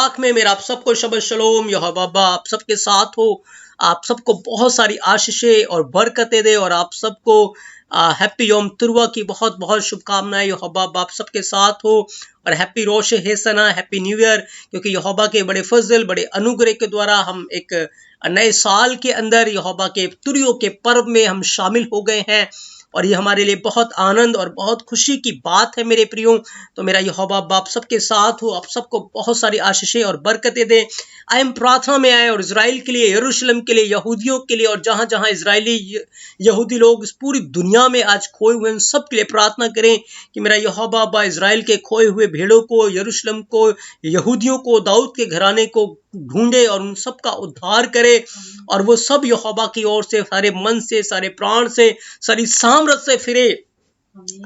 पाक में मेरा आप सबको शबद शलोम। यहोवा बाबा आप सबके साथ हो, आप सबको बहुत सारी आशीषें और बरकतें दे और आप सबको हैप्पी योम तुरवा की बहुत बहुत शुभकामनाएं। यहोवा बाबा आप सबके साथ हो और हैप्पी रोश हेसना, हैप्पी न्यू ईयर, क्योंकि यहोवा के बड़े फजल बड़े अनुग्रह के द्वारा हम एक नए साल के अंदर यहोवा के तुरियों के पर्व में हम शामिल हो गए हैं और ये हमारे लिए बहुत आनंद और बहुत खुशी की बात है मेरे प्रियो। तो मेरा यहोवा बाप सबके साथ हो, आप सबको बहुत सारी आशीषें और बरकतें दे। आई एम प्रार्थना में आए और इजराइल के लिए, यरूशलेम के लिए, यहूदियों के लिए और जहां जहां इजरायली यहूदी लोग इस पूरी दुनिया में आज खोए हुए हैं, सब के लिए प्रार्थना करें कि मेरा यहोवा बाप इजराइल के खोए हुए भेड़ों को, यरूशलेम को, यहूदियों को, दाऊद के घराने को ढूंढे और उन सब का उद्धार करे और वो सब यहोवा की ओर से सारे मन से, सारे प्राण से, सारी सामर्थ से फिरे,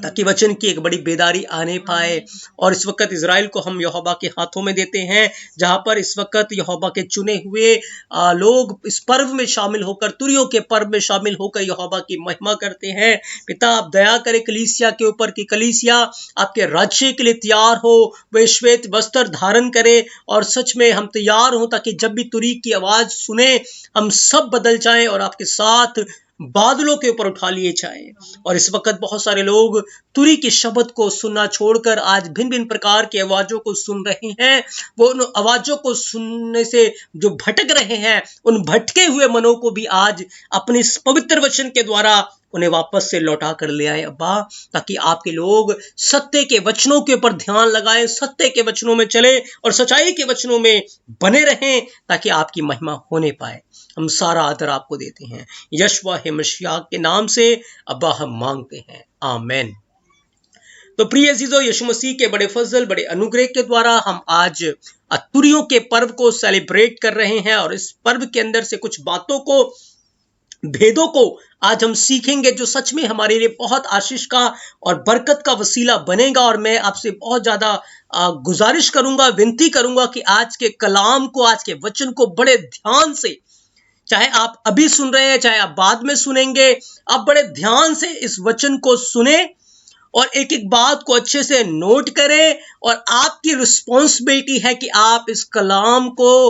ताकि वचन की एक बड़ी बेदारी आने पाए। और इस वक्त इजराइल को हम यहोवा के हाथों में देते हैं, जहां पर इस वक्त यहोवा के चुने हुए लोग इस पर्व में शामिल होकर, तुरियों के पर्व में शामिल होकर यहोवा की महिमा करते हैं। पिता आप दया करें कलीसिया के ऊपर कि कलीसिया आपके राज्य के लिए तैयार हो, वे श्वेत वस्त्र धारण करे और सच में हम तैयार हों, ताकि जब भी तुरी की आवाज सुने हम सब बदल जाएं और आपके साथ बादलों के ऊपर उठा लिए जाए। और इस वक्त बहुत सारे लोग तुरी के शब्द को सुनना छोड़कर आज भिन्न भिन्न प्रकार की आवाजों को सुन रहे हैं। वो उन आवाजों को सुनने से जो भटक रहे हैं, उन भटके हुए मनों को भी आज अपने इस पवित्र वचन के द्वारा उन्हें वापस से लौटा कर ले आए अब्बा, ताकि आपके लोग सत्य के वचनों के ऊपर ध्यान लगाएं, सत्य के वचनों में चले और सच्चाई के वचनों में बने रहें, ताकि आपकी महिमा होने पाए। हम सारा आदर आपको देते हैं यशवा हे मसीह के नाम से अब्बा हम मांगते हैं, आमेन। तो प्रिय अजीजों, यीशु मसीह के बड़े फजल बड़े अनुग्रह के द्वारा हम आज तुरियों के पर्व को सेलिब्रेट कर रहे हैं और इस पर्व के अंदर से कुछ बातों को, भेदों को आज हम सीखेंगे जो सच में हमारे लिए बहुत आशीष का और बरकत का वसीला बनेगा। और मैं आपसे बहुत ज्यादा गुजारिश करूंगा, विनती करूंगा कि आज के कलाम को, आज के वचन को बड़े ध्यान से, चाहे आप अभी सुन रहे हैं चाहे आप बाद में सुनेंगे, आप बड़े ध्यान से इस वचन को सुने और एक एक बात को अच्छे से नोट करें। और आपकी रिस्पॉन्सिबिलिटी है कि आप इस कलाम को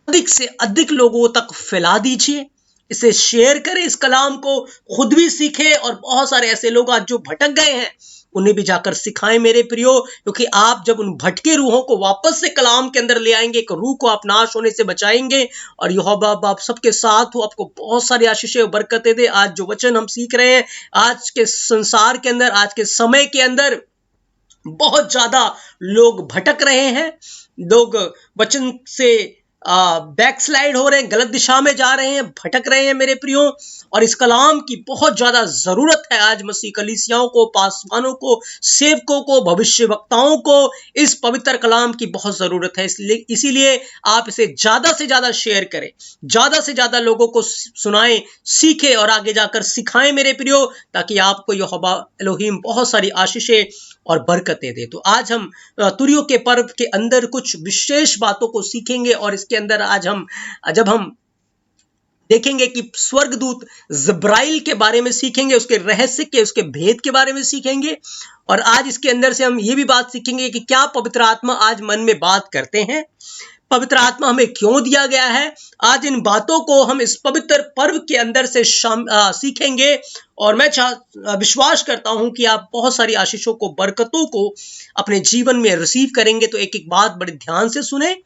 अधिक से अधिक लोगों तक फैला दीजिए, इसे शेयर करें, इस कलाम को खुद भी सीखें और बहुत सारे ऐसे लोग आज जो भटक गए हैं उन्हें भी जाकर सिखाएं मेरे प्रियो, क्योंकि आप जब उन भटके रूहों को वापस से कलाम के अंदर ले आएंगे, एक रूह को आप नाश होने से बचाएंगे। और यहोवा आप सबके साथ हो, आपको बहुत सारी आशीषें और बरकतें दे। आज जो वचन हम सीख रहे हैं, आज के संसार के अंदर, आज के समय के अंदर बहुत ज्यादा लोग भटक रहे हैं, लोग वचन से बैकस्लाइड हो रहे हैं, गलत दिशा में जा रहे हैं, भटक रहे हैं मेरे प्रियो। और इस कलाम की बहुत ज्यादा जरूरत है आज मसीह कलीसियाओं को, पासवानों को, सेवकों को, भविष्यवक्ताओं को इस पवित्र कलाम की बहुत जरूरत है। इसीलिए आप इसे ज्यादा से ज्यादा शेयर करें, ज्यादा से ज्यादा लोगों को सुनाएं, सीखें और आगे जाकर सिखाएं मेरे प्रियो, ताकि आपको यहोवा एलोहीम बहुत सारी आशीषें और बरकतें दे। तो आज हम तुरियों के पर्व के अंदर कुछ विशेष बातों को सीखेंगे और इसके अंदर आज जब हम देखेंगे कि स्वर्गदूत जब्राइल के बारे में सीखेंगे, उसके रहस्य के, उसके भेद के बारे में सीखेंगे। और आज इसके अंदर से हम ये भी बात सीखेंगे कि क्या पवित्र आत्मा आज मन में बात करते हैं, पवित्र आत्मा हमें क्यों दिया गया है। आज इन बातों को हम इस पवित्र पर्व के अंदर से सीखेंगे और मैं विश्वास करता हूं कि आप बहुत सारी आशीषों को, बरकतों को अपने जीवन में रिसीव करेंगे। तो एक एक बात बड़े ध्यान से सुने,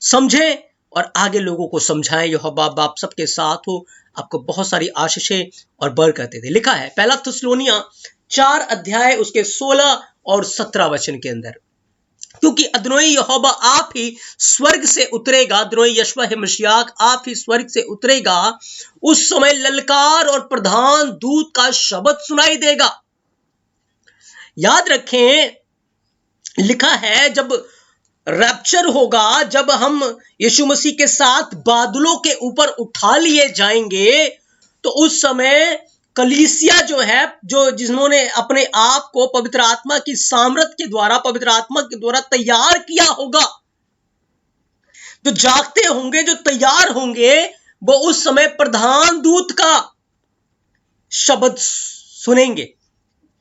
समझें और आगे लोगों को समझाएं। यहोवा बाप सबके साथ हो, आपको बहुत सारी आशीषें और बरकतें दे। लिखा है पहला थिस्सलुनीया 4 अध्याय उसके 16 और 17 वचन के अंदर, क्योंकि अदोनी यहोवा आप ही स्वर्ग से उतरेगा, अदोनी यशवा है मसीह आप ही स्वर्ग से उतरेगा, उस समय ललकार और प्रधान दूत का शब्द सुनाई देगा। याद रखें, लिखा है जब रैप्चर होगा, जब हम यीशु मसीह के साथ बादलों के ऊपर उठा लिए जाएंगे, तो उस समय कलीसिया जो है, जो जिन्होंने अपने आप को पवित्र आत्मा की सामर्थ के द्वारा, पवित्र आत्मा के द्वारा तैयार किया होगा, जो जागते होंगे, जो तैयार होंगे, वो उस समय प्रधान दूत का शब्द सुनेंगे।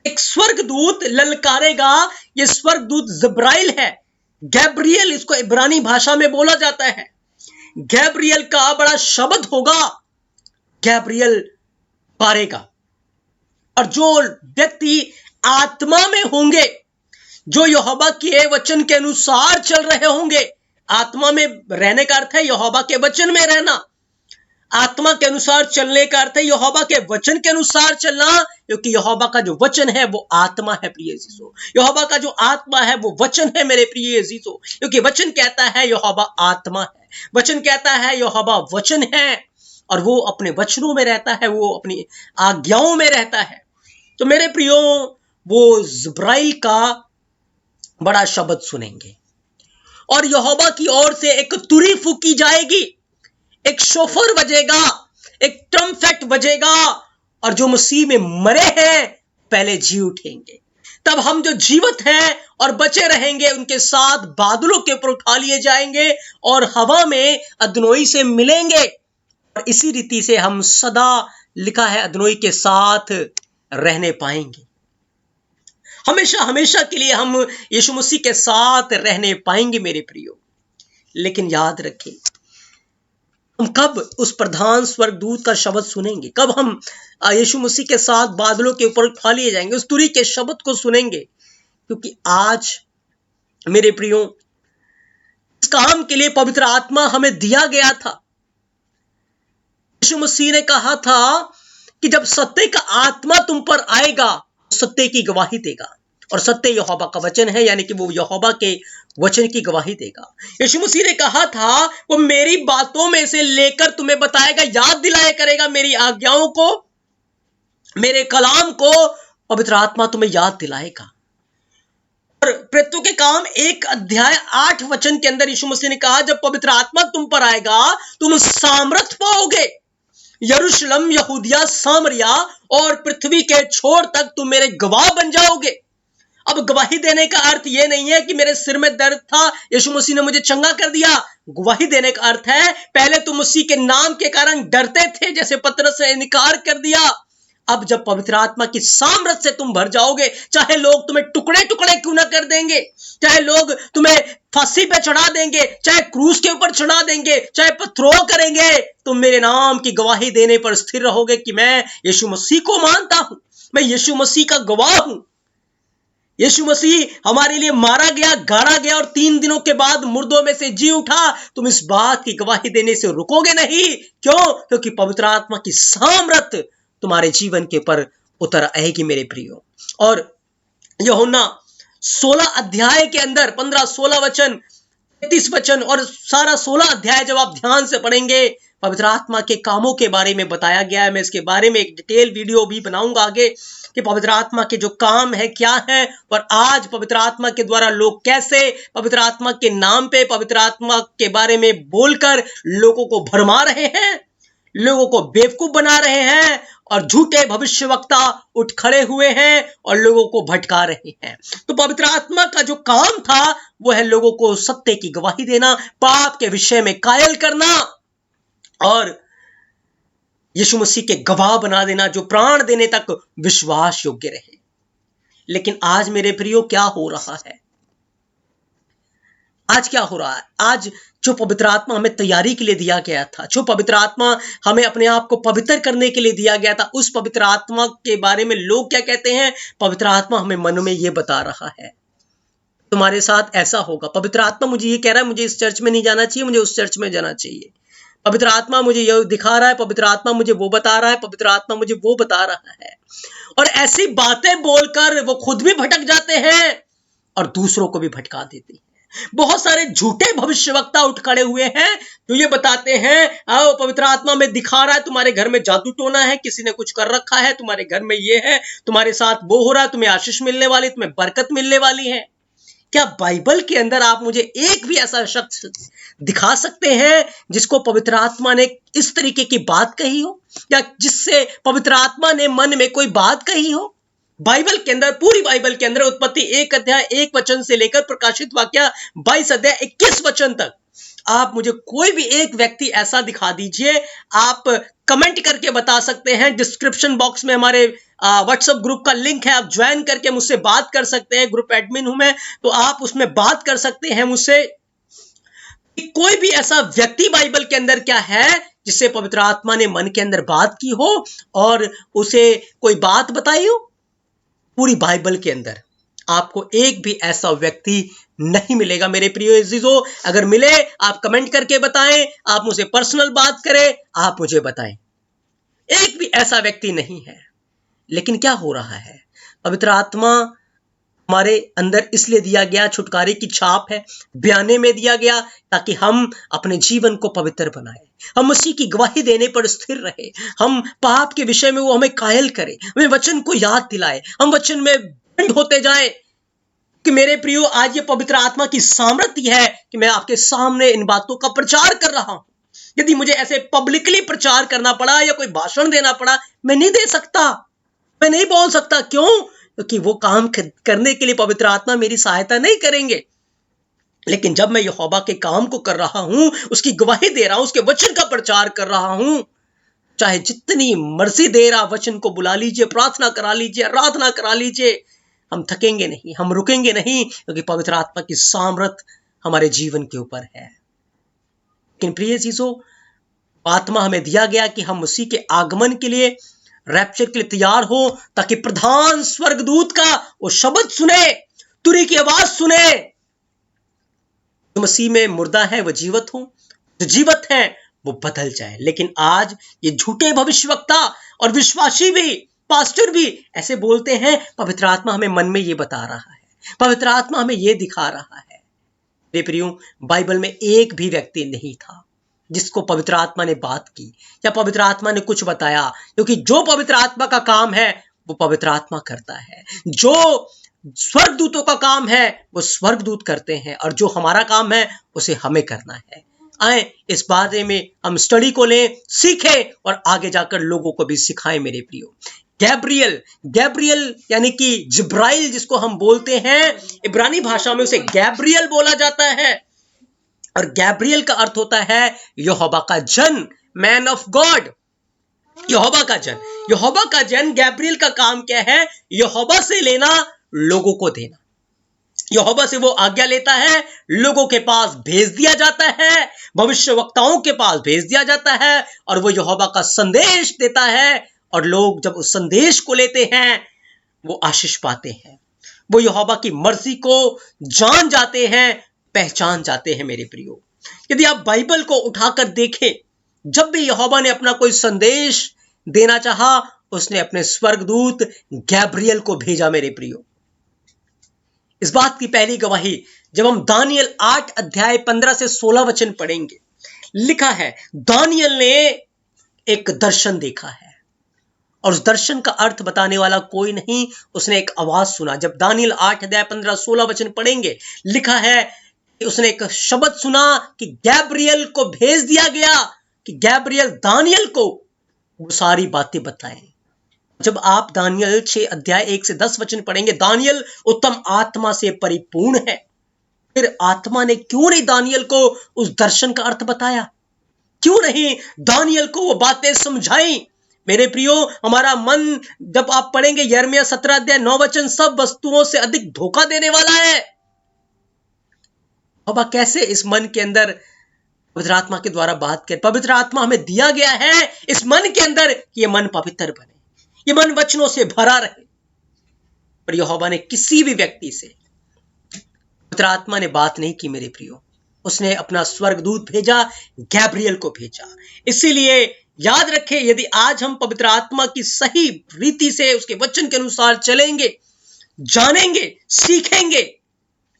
एक स्वर्गदूत ललकारेगा, ये स्वर्गदूत जब्राइल है। गैब्रियल इसको इब्रानी भाषा में बोला जाता है। गैब्रियल का बड़ा शब्द होगा, गैब्रियल पारेगा। और जो व्यक्ति आत्मा में होंगे, जो यहोवा के वचन के अनुसार चल रहे होंगे, आत्मा में रहने का अर्थ है यहोवा के वचन में रहना, आत्मा के अनुसार चलने का अर्थ है यहोवा के वचन के अनुसार चलना, क्योंकि यहोवा का जो वचन है वो आत्मा है प्रिय अजीजों। यहोवा का जो आत्मा है वो वचन है मेरे प्रिय अजीजों, क्योंकि वचन कहता है यहोवा आत्मा है, वचन कहता है यहोवा वचन है, और वो अपने वचनों में रहता है, वो अपनी आज्ञाओं में रहता है। तो मेरे प्रियो, वो जिब्राइल का बड़ा शब्द सुनेंगे और यहोवा की ओर से एक तुरी फूकी जाएगी, एक शोफर बजेगा, एक ट्रम्पेट बजेगा, और जो मसीह में मरे हैं पहले जी उठेंगे। तब हम जो जीवित हैं और बचे रहेंगे उनके साथ बादलों के ऊपर उठा लिए जाएंगे और हवा में अदनोई से मिलेंगे, और इसी रीति से हम सदा, लिखा है, अदनोई के साथ रहने पाएंगे। हमेशा हमेशा के लिए हम यीशु मसीह के साथ रहने पाएंगे मेरे प्रियो। लेकिन याद रखें, हम कब उस प्रधान स्वर्गदूत का शब्द सुनेंगे, कब हम यीशु मसीह के साथ बादलों के ऊपर उठा लिए जाएंगे, उस तुरी के शब्द को सुनेंगे। क्योंकि आज मेरे प्रियो, इस काम के लिए पवित्र आत्मा हमें दिया गया था। यीशु मसीह ने कहा था कि जब सत्य का आत्मा तुम पर आएगा, सत्य की गवाही देगा, और सत्य यहोवा का वचन है, यानी कि वो यहोवा के वचन की गवाही देगा। यीशु मसीह ने कहा था वो मेरी बातों में से लेकर तुम्हें बताएगा, याद दिलाया करेगा मेरी आज्ञाओं को, मेरे कलाम को पवित्र आत्मा तुम्हें याद दिलाएगा। और प्रेरितों के काम 1 अध्याय 8 वचन के अंदर यीशु मसीह ने कहा, जब पवित्र आत्मा तुम पर आएगा तुम सामर्थ पाओगे, यरूशलेम, यहूदिया, सामरिया और पृथ्वी के छोर तक तुम मेरे गवाह बन जाओगे। अब गवाही देने का अर्थ यह नहीं है कि मेरे सिर में दर्द था, यीशु मसीह ने मुझे चंगा कर दिया। गवाही देने का अर्थ है पहले तुम मसीह के नाम के कारण डरते थे, जैसे पतरस ने इनकार कर दिया। अब जब पवित्र आत्मा की सामर्थ से तुम भर जाओगे, चाहे लोग तुम्हें टुकड़े टुकड़े क्यों ना कर देंगे, चाहे लोग तुम्हें फांसी पे चढ़ा देंगे, चाहे क्रूस के ऊपर चढ़ा देंगे, चाहे पत्थरों करेंगे, तुम मेरे नाम की गवाही देने पर स्थिर रहोगे कि मैं यीशु मसीह को मानता हूं, मैं यीशु मसीह का गवाह हूं। यीशु मसीह हमारे लिए मारा गया, गाड़ा गया और 3 दिनों के बाद मुर्दों में से जी उठा। तुम इस बात की गवाही देने से रुकोगे नहीं। क्यों? क्योंकि पवित्र आत्मा की सामर्थ तुम्हारे जीवन के ऊपर उतर आएगी मेरे प्रियो। और यूहन्ना 16 अध्याय के अंदर 15-16 वचन, 33 वचन और सारा 16 अध्याय जब आप ध्यान से पढ़ेंगे, पवित्र आत्मा के कामों के बारे में बताया गया है। मैं इसके बारे में एक डिटेल वीडियो भी बनाऊंगा आगे कि पवित्र आत्मा के जो काम है क्या है, और आज पवित्र आत्मा के द्वारा लोग कैसे पवित्र आत्मा के नाम पे पवित्र आत्मा के बारे में बोलकर लोगों को भरमा रहे हैं, लोगों को बेवकूफ बना रहे हैं, और झूठे भविष्यवक्ता उठ खड़े हुए हैं और लोगों को भटका रहे हैं। तो पवित्र आत्मा का जो काम था वो है लोगों को सत्य की गवाही देना, पाप के विषय में कायल करना और यीशु मसीह के गवाह बना देना, जो प्राण देने तक विश्वास योग्य रहे। लेकिन आज मेरे प्रियो क्या हो रहा है? आज क्या हो रहा है? आज जो पवित्र आत्मा हमें तैयारी के लिए दिया गया था, जो पवित्र आत्मा हमें अपने आप को पवित्र करने के लिए दिया गया था, उस पवित्र आत्मा के बारे में लोग क्या कहते हैं? पवित्र आत्मा हमें मन में ये बता रहा है तुम्हारे साथ ऐसा होगा। पवित्र आत्मा मुझे ये कह रहा है मुझे इस चर्च में नहीं जाना चाहिए, मुझे उस चर्च में जाना चाहिए। पवित्र आत्मा मुझे ये दिखा रहा है, पवित्र आत्मा मुझे वो बता रहा है, पवित्र आत्मा मुझे वो बता रहा है। और ऐसी बातें बोलकर वो खुद भी भटक जाते हैं और दूसरों को भी भटका देते हैं। बहुत सारे झूठे भविष्यवक्ता उठ खड़े हुए हैं जो ये बताते हैं आओ पवित्र आत्मा में दिखा रहा है तुम्हारे घर में जादू टोना है, किसी ने कुछ कर रखा है, तुम्हारे घर में ये है, तुम्हारे साथ वो हो रहा है, तुम्हें आशीष मिलने वाली, तुम्हें बरकत मिलने वाली है। क्या बाइबल के अंदर आप मुझे एक भी ऐसा शख्स दिखा सकते हैं जिसको पवित्र आत्मा ने इस तरीके की बात कही हो, या जिससे पवित्र आत्मा ने मन में कोई बात कही हो? बाइबल के अंदर, पूरी बाइबल के अंदर उत्पत्ति 1 अध्याय 1 वचन से लेकर प्रकाशित वाक्य 22 अध्याय 21 वचन तक आप मुझे कोई भी एक व्यक्ति ऐसा दिखा दीजिए, आप कमेंट करके बता सकते हैं। डिस्क्रिप्शन बॉक्स में हमारे व्हाट्सएप ग्रुप का लिंक है, आप ज्वाइन करके मुझसे बात कर सकते हैं। ग्रुप एडमिन हूं मैं, तो आप उसमें बात कर सकते हैं मुझसे। कोई भी ऐसा व्यक्ति बाइबल के अंदर क्या है जिससे पवित्र आत्मा ने मन के अंदर बात की हो और उसे कोई बात बताई हो? पूरी बाइबल के अंदर आपको एक भी ऐसा व्यक्ति नहीं मिलेगा मेरे प्रिय अजीजों। अगर मिले आप कमेंट करके बताएं, आप मुझे पर्सनल बात करें, आप मुझे बताएं। एक भी ऐसा व्यक्ति नहीं है। लेकिन क्या हो रहा है? पवित्र आत्मा हमारे अंदर इसलिए दिया गया, छुटकारे की छाप है, बयाने में दिया गया ताकि हम अपने जीवन को पवित्र बनाए, हम मसीह की गवाही देने पर स्थिर रहे, हम पाप के विषय में वो हमें कायल करे, हमें वचन को याद दिलाए, हम वचन में बंद होते जाए। कि मेरे प्रियो, आज ये पवित्र आत्मा की सामर्थ्य है कि मैं आपके सामने इन बातों का प्रचार कर रहा हूं। यदि मुझे ऐसे पब्लिकली प्रचार करना पड़ा या कोई भाषण देना पड़ा, मैं नहीं दे सकता, मैं नहीं बोल सकता। क्यों? क्योंकि वो काम करने के लिए पवित्र आत्मा मेरी सहायता नहीं करेंगे। लेकिन जब मैं यहोवा के काम को कर रहा हूं, उसकी गवाही दे रहा हूं, उसके वचन का प्रचार कर रहा हूं, चाहे जितनी मर्जी देर आप वचन को बुला लीजिए, प्रार्थना करा लीजिए, आराधना करा लीजिए, हम थकेंगे नहीं, हम रुकेंगे नहीं, क्योंकि पवित्र आत्मा की सामर्थ हमारे जीवन के ऊपर है। लेकिन प्रिय चीजों, आत्मा हमें दिया गया कि हम मसीह के आगमन के लिए, रैप्चर के लिए तैयार हो, ताकि प्रधान स्वर्गदूत का वो शब्द सुने, तुरी की आवाज सुने। जो मसीह में मुर्दा है वो जीवित हो, जो जीवित है वो बदल जाए। लेकिन आज ये झूठे भविष्यवक्ता और विश्वासी भी, पास्टर भी ऐसे बोलते हैं। पवित्र आत्मा हमें मन में ये बता रहा है, पवित्र आत्मा हमें ये दिखा रहा है। मेरे प्रियो, बाइबल में एक भी व्यक्ति नहीं था जिसको पवित्र आत्मा ने बात की या पवित्र आत्मा ने कुछ बताया, क्योंकि जो पवित्र आत्मा का काम है वो पवित्र आत्मा करता है। जो स्वर्गदूतों का काम है वो स्वर्गदूत करते हैं, और जो हमारा काम है उसे हमें करना है। आए इस बारे में हम स्टडी को लें, सीखें और आगे जाकर लोगों को भी सिखाएं। मेरे प्रियो, गैब्रियल, गैब्रियल यानी कि जिब्राइल जिसको हम बोलते हैं, इब्रानी भाषा में उसे गैब्रियल बोला जाता है। और गैब्रियल का अर्थ होता है यहोवा का जन, मैन ऑफ गॉड, यहोवा का जन। यहोवा का जन, गैब्रियल का काम क्या है? यहोवा से लेना, लोगों को देना। यहोवा से वो आज्ञा लेता है, लोगों के पास भेज दिया जाता है, भविष्यवक्ताओं के पास भेज दिया जाता है, और वो यहोवा का संदेश देता है। और लोग जब उस संदेश को लेते हैं वो आशीष पाते हैं, वो यहोवा की मर्जी को जान जाते हैं, पहचान जाते हैं। मेरे प्रियो, यदि आप बाइबल को उठाकर देखें, जब भी यहोवा ने अपना कोई संदेश देना चाहा, उसने अपने स्वर्गदूत गैब्रियल को भेजा। मेरे प्रियो, इस बात की पहली गवाही जब हम दानियल 8 अध्याय 15 से 16 वचन पढ़ेंगे, लिखा है दानियल ने एक दर्शन देखा है, और उस दर्शन का अर्थ बताने वाला कोई नहीं, उसने एक आवाज सुना। जब दानियल 8 अध्याय 15-16 वचन पढ़ेंगे, लिखा है कि उसने एक शब्द सुना कि गैब्रियल को भेज दिया गया, कि गैब्रियल दानियल को वो सारी बातें बताएं। जब आप दानियल 6 अध्याय 1 से 10 वचन पढ़ेंगे, दानियल उत्तम आत्मा से परिपूर्ण है। फिर आत्मा ने क्यों नहीं दानियल को उस दर्शन का अर्थ बताया? क्यों नहीं दानियल को वो बातें समझाई? मेरे प्रियो, हमारा मन, जब आप पढ़ेंगे यिर्मयाह 17 अध्याय 9 वचन, सब वस्तुओं से अधिक धोखा देने वाला है। बाबा कैसे इस मन के अंदर पवित्र आत्मा के द्वारा बात कर, पवित्र आत्मा हमें दिया गया है इस मन के अंदर कि ये मन पवित्र बने, ये मन वचनों से भरा रहे। पर यहोवा ने किसी भी व्यक्ति से, पवित्र आत्मा ने बात नहीं की। मेरे प्रियो, उसने अपना स्वर्गदूत भेजा, गैब्रियल को भेजा। इसीलिए याद रखें, यदि आज हम पवित्र आत्मा की सही रीति से उसके वचन के अनुसार चलेंगे, जानेंगे, सीखेंगे,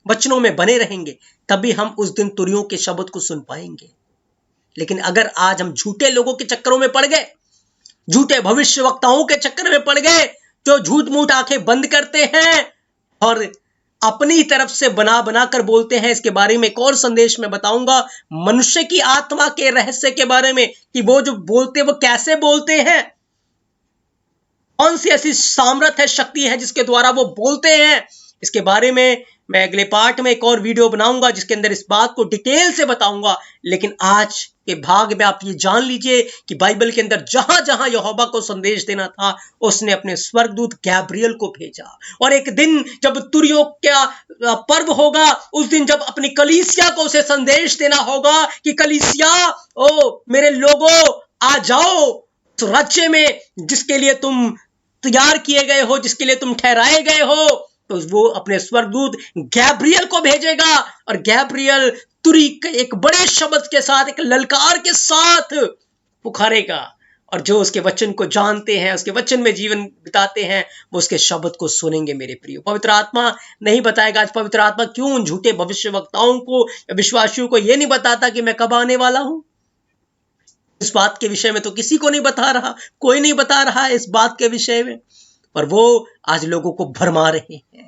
वचनों में बने रहेंगे, तभी हम उस दिन तुरियों के शब्द को सुन पाएंगे। लेकिन अगर आज हम झूठे लोगों के चक्करों में पड़ गए, झूठे भविष्यवक्ताओं के चक्कर में पड़ गए, जो झूठ मूठ आंखें बंद करते हैं और अपनी तरफ से बना बना कर बोलते हैं, इसके बारे में एक और संदेश में बताऊंगा, मनुष्य की आत्मा के रहस्य के बारे में, कि वो जो बोलते वो कैसे बोलते हैं, कौन सी ऐसी सामर्थ है, शक्ति है जिसके द्वारा वो बोलते हैं। इसके बारे में मैं अगले पार्ट में एक और वीडियो बनाऊंगा जिसके अंदर इस बात को डिटेल से बताऊंगा। लेकिन आज के भाग में आप ये जान लीजिए कि बाइबल के अंदर जहां जहां यहोवा को संदेश देना था, उसने अपने स्वर्गदूत गैब्रियल को भेजा। और एक दिन जब तुरियों का पर्व होगा, उस दिन जब अपनी कलीसिया को उसे संदेश देना होगा कि कलीसिया, ओ मेरे लोगों, आ जाओ उस राज्य में जिसके लिए तुम तैयार किए गए हो, जिसके लिए तुम ठहराए गए हो। तो वो अपने स्वर्गदूत गैब्रियल को भेजेगा और गैब्रियल तुरी के एक बड़े शब्द के साथ, एक ललकार के साथ पुकारेगा। और जो उसके वचन को जानते हैं, उसके वचन में जीवन बिताते हैं, वो उसके शब्द को सुनेंगे। मेरे प्रियो, पवित्र आत्मा नहीं बताएगा। आज पवित्र आत्मा क्यों उन झूठे भविष्यवक्ताओं को या विश्वासियों को ये नहीं बताता कि मैं कब आने वाला हूं? इस बात के विषय में तो किसी को नहीं बता रहा, कोई नहीं बता रहा है इस बात के विषय में। पर वो आज लोगों को भरमा रहे हैं।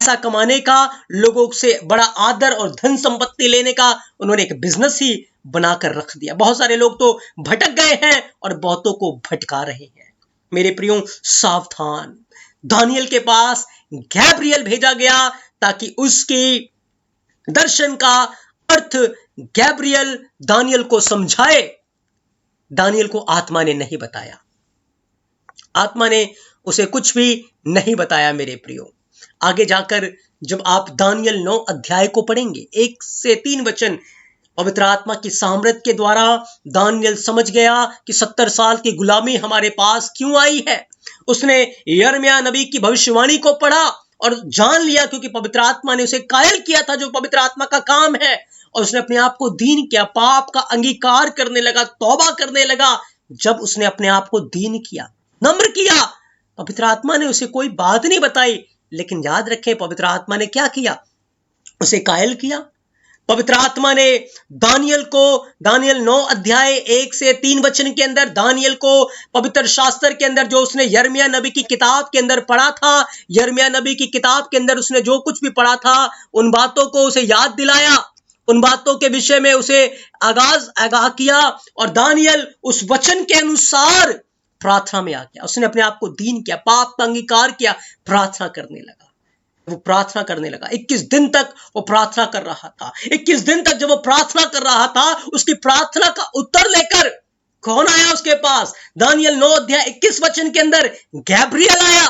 पैसा कमाने का, लोगों से बड़ा आदर और धन संपत्ति लेने का उन्होंने एक बिजनेस ही बनाकर रख दिया। बहुत सारे लोग तो भटक गए हैं और बहुतों को भटका रहे हैं। मेरे प्रियो, सावधान। दानियल के पास गैब्रियल भेजा गया ताकि उसकी दर्शन का अर्थ गैब्रियल दानियल को समझाए। दानियल को आत्मा ने नहीं बताया, आत्मा ने उसे कुछ भी नहीं बताया। मेरे प्रियो, आगे जाकर जब आप दानियल 9 अध्याय को पढ़ेंगे, 1 से 3 वचन, पवित्र आत्मा की सामर्थ के द्वारा दानियल समझ गया कि 70 साल की गुलामी हमारे पास क्यों आई है। उसने यिर्मयाह नबी की भविष्यवाणी को पढ़ा और जान लिया, क्योंकि पवित्र आत्मा ने उसे कायल किया था, जो पवित्र आत्मा का काम है। और उसने अपने आप को दीन किया, पाप का अंगीकार करने लगा, तौबा करने लगा। जब उसने अपने आप को दीन किया, नम्र किया, पवित्र आत्मा ने उसे कोई बात नहीं बताई, लेकिन याद रखें पवित्र आत्मा ने क्या किया? उसे कायल किया। पवित्र आत्मा ने दानियल 9 अध्याय 1 से 3 वचन के अंदर दानियल को पवित्र शास्त्र के अंदर जो उसने यिर्मयाह नबी की किताब के अंदर पढ़ा था, यिर्मयाह नबी की किताब के अंदर उसने जो कुछ भी पढ़ा था, उन बातों को उसे याद दिलाया, उन बातों के विषय में उसे आगाह किया। और दानियल उस वचन के अनुसार प्रार्थना में आ गया। उसने अपने आप को दीन किया, पाप का अंगीकार किया, प्रार्थना करने लगा। वो प्रार्थना करने लगा। 21 दिन तक वो प्रार्थना कर रहा था। 21 दिन तक जब वो प्रार्थना कर रहा था, उसकी प्रार्थना का उत्तर लेकर कौन आया उसके पास? दानियल 9 अध्याय 21 वचन के अंदर गैब्रियल आया।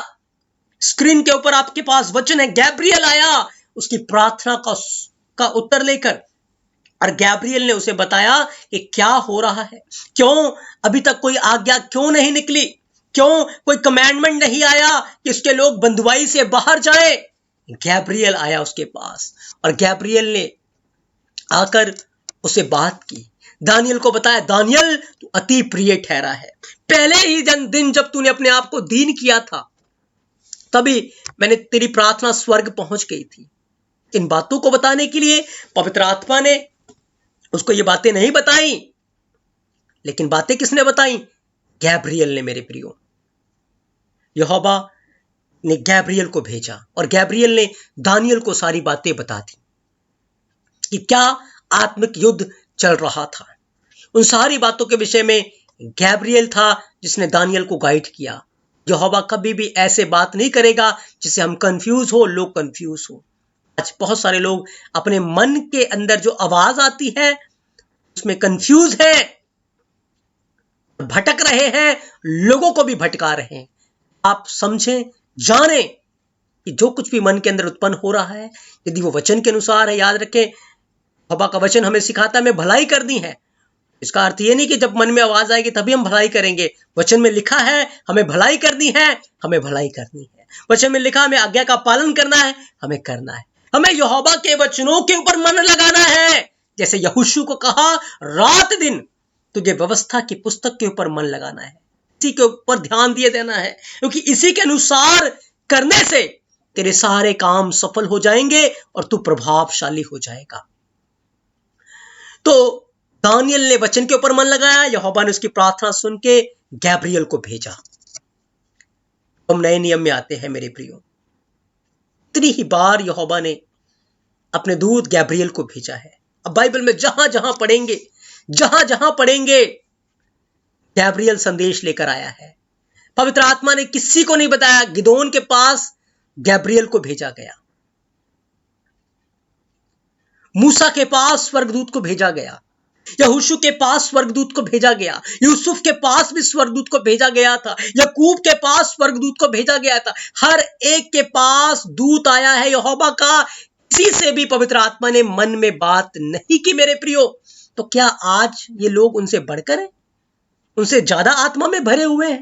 स्क्रीन के ऊपर आपके पास वचन है, गैब्रियल आया उसकी प्रार्थना का उत्तर लेकर। और गैब्रियल ने उसे बताया कि क्या हो रहा है, क्यों अभी तक कोई आज्ञा क्यों नहीं निकली, क्यों कोई कमांडमेंट नहीं आया कि उसके लोग बंधुआई से बाहर जाएं। गैब्रियल आया उसके पास और गैब्रियल ने आकर उसे बात की, दानियल को बताया, दानियल तू अति प्रिय ठहरा है। पहले ही दिन जब तूने अपने आप को दीन किया था, तभी मैंने तेरी प्रार्थना स्वर्ग पहुंच गई थी। इन बातों को बताने के लिए पवित्र आत्मा ने उसको ये बातें नहीं बताई, लेकिन बातें किसने बताई? गैब्रियल ने। मेरे प्रियो, यहोवा ने गैब्रियल को भेजा और गैब्रियल ने दानियल को सारी बातें बता दी कि क्या आत्मिक युद्ध चल रहा था। उन सारी बातों के विषय में गैब्रियल था जिसने दानियल को गाइड किया। यहोवा कभी भी ऐसे बात नहीं करेगा जिससे हम कंफ्यूज हो, लोग कंफ्यूज हो। आज बहुत सारे लोग अपने मन के अंदर जो आवाज आती है उसमें कंफ्यूज है, भटक रहे हैं, लोगों को भी भटका रहे हैं। आप समझें, जाने कि जो कुछ भी मन के अंदर उत्पन्न हो रहा है, यदि वो वचन के अनुसार है, याद रखें बाबा का वचन हमें सिखाता है हमें भलाई करनी है। इसका अर्थ ये नहीं कि जब मन में आवाज आएगी तभी हम भलाई करेंगे। वचन में लिखा है हमें भलाई करनी है, हमें भलाई करनी है। वचन में लिखा हमें आज्ञा का पालन करना है, हमें करना है। हमें यहोवा के वचनों के ऊपर मन लगाना है। जैसे यहोशू को कहा, रात दिन तुझे व्यवस्था की पुस्तक के ऊपर मन लगाना है, इसी के ऊपर ध्यान दिए देना है, क्योंकि इसी के अनुसार करने से तेरे सारे काम सफल हो जाएंगे और तू प्रभावशाली हो जाएगा। तो दानियल ने वचन के ऊपर मन लगाया, यहोवा ने उसकी प्रार्थना सुन के गैब्रियल को भेजा। हम नए नियम में आते हैं मेरे प्रियो, इतनी ही बार यहोवा ने अपने दूत गैब्रियल को भेजा है। अब बाइबल में जहां जहां पढ़ेंगे गैब्रियल संदेश लेकर आया है। पवित्र आत्मा ने किसी को नहीं बताया, गिदोन के पास गैब्रियल को भेजा गया। मूसा के पास स्वर्गदूत को भेजा गया, यहोशू के पास स्वर्गदूत को भेजा गया, यूसुफ के पास भी स्वर्गदूत को भेजा गया था, याकूब के पास स्वर्गदूत को भेजा गया था। हर एक के पास दूत आया है यहोवा का। किसी से भी पवित्र आत्मा ने मन में बात नहीं की मेरे प्रियो। तो क्या आज ये लोग उनसे बढ़कर हैं, उनसे ज्यादा आत्मा में भरे हुए हैं?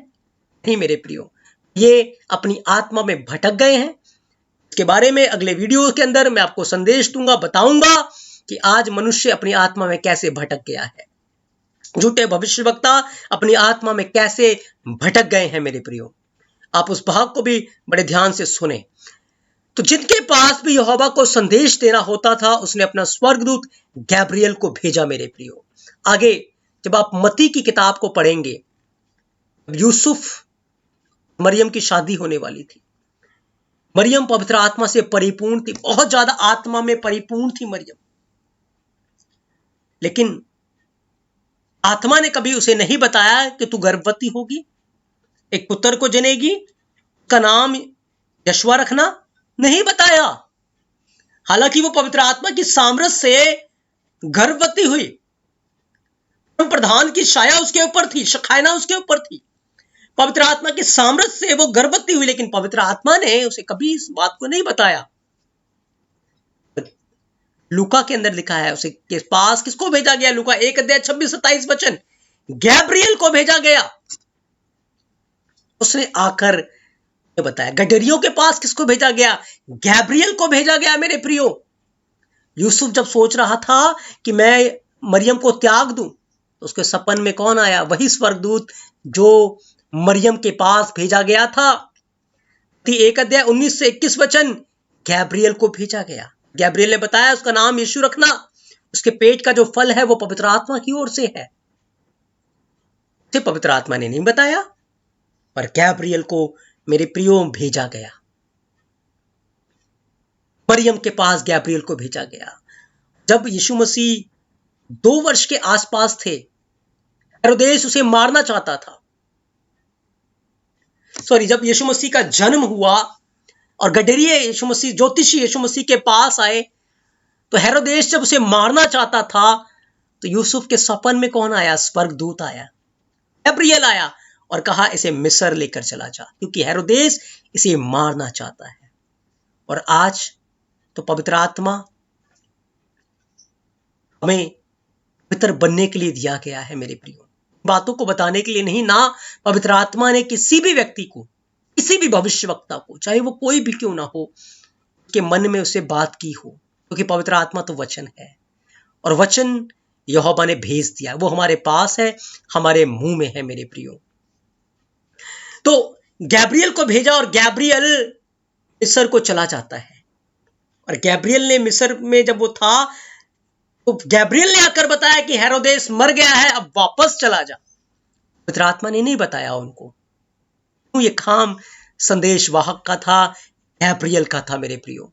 नहीं मेरे प्रियो, ये अपनी आत्मा में भटक गए हैं। इसके बारे में अगले वीडियो के अंदर मैं आपको संदेश दूंगा, बताऊंगा कि आज मनुष्य अपनी आत्मा में कैसे भटक गया है, झूठे भविष्यवक्ता अपनी आत्मा में कैसे भटक गए हैं मेरे प्रियो। आप उस भाग को भी बड़े ध्यान से सुने। तो जिनके पास भी यहोवा को संदेश देना होता था, उसने अपना स्वर्गदूत गैब्रियल को भेजा मेरे प्रियो। आगे जब आप मत्ती की किताब को पढ़ेंगे, यूसुफ मरियम की शादी होने वाली थी। मरियम पवित्र आत्मा से परिपूर्ण थी, बहुत ज्यादा आत्मा में परिपूर्ण थी मरियम। लेकिन आत्मा ने कभी उसे नहीं बताया कि तू गर्भवती होगी, एक पुत्र को जनेगी, उसका नाम यशवा रखना, नहीं बताया। हालांकि वो पवित्र आत्मा की सामर्थ से गर्भवती हुई, प्रधान की छाया उसके ऊपर थी, शखाना उसके ऊपर थी, पवित्र आत्मा की सामर्थ से वो गर्भवती हुई, लेकिन पवित्र आत्मा ने उसे कभी इस बात को नहीं बताया। लूका के अंदर लिखा है, उसे के पास किसको भेजा गया? लूका 1:26-27 वचन, गैब्रियल को भेजा गया। उसने आकर बताया। गडरियों के पास किसको भेजा गया? गैब्रियल को भेजा गया मेरे प्रियो। यूसुफ जब सोच रहा था कि मैं मरियम को त्याग दूं, तो उसके सपन में कौन आया? वही स्वर्गदूत जो मरियम के पास भेजा गया था। 1:19-21 वचन, गैब्रियल को भेजा गया। गैब्रियल ने बताया उसका नाम यीशु रखना, उसके पेट का जो फल है वो पवित्र आत्मा की ओर से है। उसे पवित्र आत्मा ने नहीं बताया, पर गैब्रियल को मेरे प्रियो भेजा गया। मरियम के पास गैब्रियल को भेजा गया। जब यीशु मसीह 2 वर्ष के आसपास थे, हेरोदेस उसे मारना चाहता था। जब यीशु मसीह का जन्म हुआ और गडरिये यीशु मसीह, ज्योतिषी यीशु मसीह के पास आए, तो हेरोदेस जब उसे मारना चाहता था, तो यूसुफ के सपन में कौन आया? स्वर्गदूत आया, गैब्रियल आया और कहा इसे मिस्र लेकर चला जा, क्योंकि हेरोदेस इसे मारना चाहता है। और आज तो पवित्र आत्मा हमें पवित्र बनने के लिए दिया गया है मेरे प्रियो, बातों को बताने के लिए नहीं। ना पवित्र आत्मा ने किसी भी व्यक्ति को, किसी भी भविष्यवक्ता को, चाहे वो कोई भी क्यों ना हो, के मन में उसे बात की हो, क्योंकि पवित्र आत्मा तो वचन है और वचन यहोवा ने भेज दिया, वो हमारे पास है, हमारे मुंह में है मेरे प्रियो। तो गैब्रियल को भेजा और गैब्रियल मिस्र को चला जाता है। और गैब्रियल ने मिस्र में जब वो था, तो गैब्रियल ने आकर बताया कि हेरोदेस मर गया है, अब वापस चला जा। पवित्र आत्मा ने नहीं बताया उनको। ये काम संदेश वाहक का था, गैब्रियल का था मेरे प्रियो।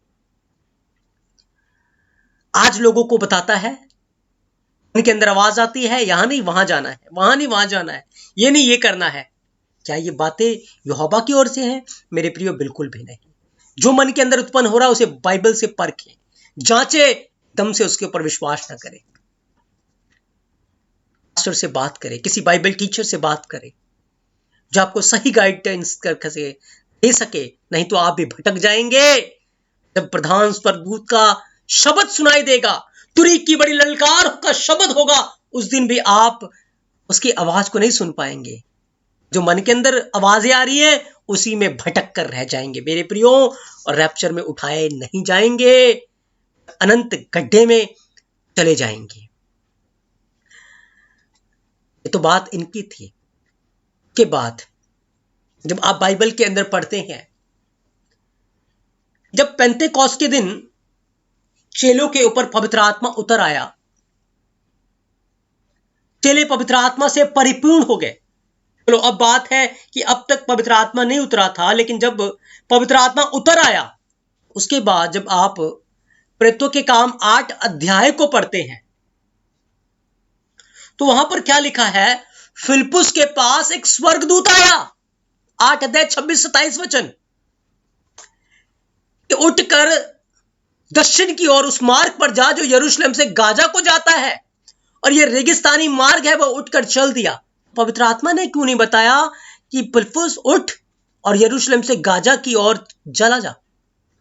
आज लोगों को बताता है, उनके अंदर आवाज आती है, यहां नहीं वहां जाना है, वहां नहीं वहां जाना है, ये नहीं ये करना है। क्या ये बातें यहोवा की ओर से हैं? मेरे प्रियो बिल्कुल भी नहीं। जो मन के अंदर उत्पन्न हो रहा है उसे बाइबल से परखें, जांचे, दम से उसके ऊपर विश्वास न करें। पास्टर से बात करें, किसी बाइबल टीचर से बात करें जो आपको सही गाइडेंस कर दे सके, नहीं तो आप भी भटक जाएंगे। जब प्रधान स्वर्गदूत का शब्द सुनाई देगा, तुरी की बड़ी ललकार का शब्द होगा, उस दिन भी आप उसकी आवाज को नहीं सुन पाएंगे। जो मन के अंदर आवाजें आ रही है उसी में भटक कर रह जाएंगे मेरे प्रियो, और रैप्चर में उठाए नहीं जाएंगे, अनंत गड्ढे में चले जाएंगे। ये तो बात इनकी थी। के बाद जब आप बाइबल के अंदर पढ़ते हैं, जब पेंतेकोस्त के दिन चेलों के ऊपर पवित्र आत्मा उतर आया, चेले पवित्र आत्मा से परिपूर्ण हो गए। चलो अब बात है कि अब तक पवित्र आत्मा नहीं उतरा था, लेकिन जब पवित्र आत्मा उतर आया, उसके बाद जब आप प्रेरितों के काम 8 अध्याय को पढ़ते हैं, तो वहां पर क्या लिखा है? फिलिप्पुस के पास एक स्वर्गदूत आया, 8:26-27 वचन, उठकर दक्षिण की ओर उस मार्ग पर जा जो यरूशलेम से गाजा को जाता है, और ये रेगिस्तानी मार्ग है, वह उठकर चल दिया। पवित्र आत्मा ने क्यों नहीं बताया कि फिलिप्पुस उठ और यरूशलेम से गाजा की ओर चला जा?